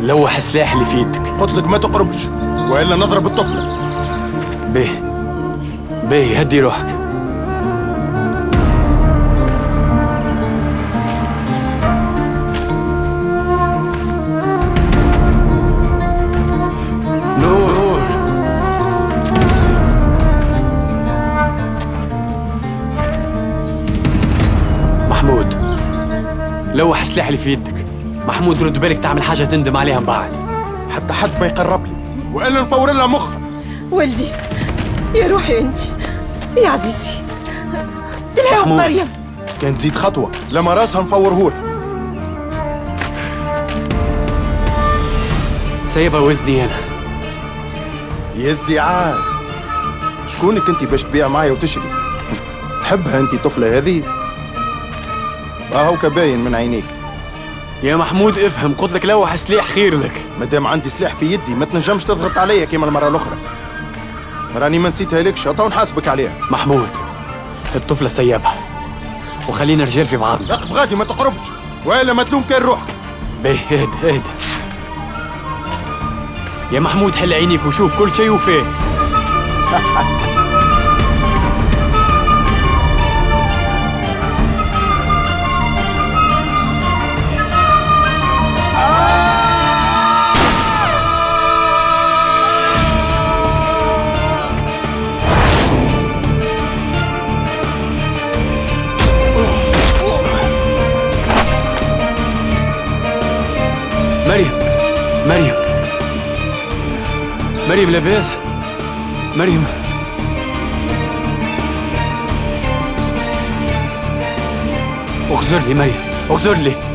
لوح السلاح اللي في يدك. قلت لك ما تقربش والا نضرب الطفله. باهي هدي روحك. نور محمود، لوح السلاح اللي في يدك. محمود رد بالك تعمل حاجة تندم عليها من بعد. حتى حد ما يقرب لي والا نفور لها مخها. ولدي يا روحي انت يا عزيزي، تلعب مريم. كان تزيد خطوه لما راسها نفورهولها. سايبها وزني انا. يا الزعال، شكونك انت باش تبيع معايا وتشري؟ تحبها انت طفله هذه؟ اهو كباين من عينيك. يا محمود افهم، قلت لك لوح سلاح خير لك. مادام عندي سلاح في يدي ما تنجمش تضغط عليا كيما المره الاخرى. راني ما نسيتها لكش، تو نحاسبك عليها. محمود الطفلة سيبها وخلينا رجال في بعضنا. اقف غادي ما تقربش والا ما تلوم كان روحك. باهي اهدى يا محمود، حل عينيك وشوف كل شيء وفيه. مريم لاباس؟ مريم اغزر لي مريم، اغزر لي.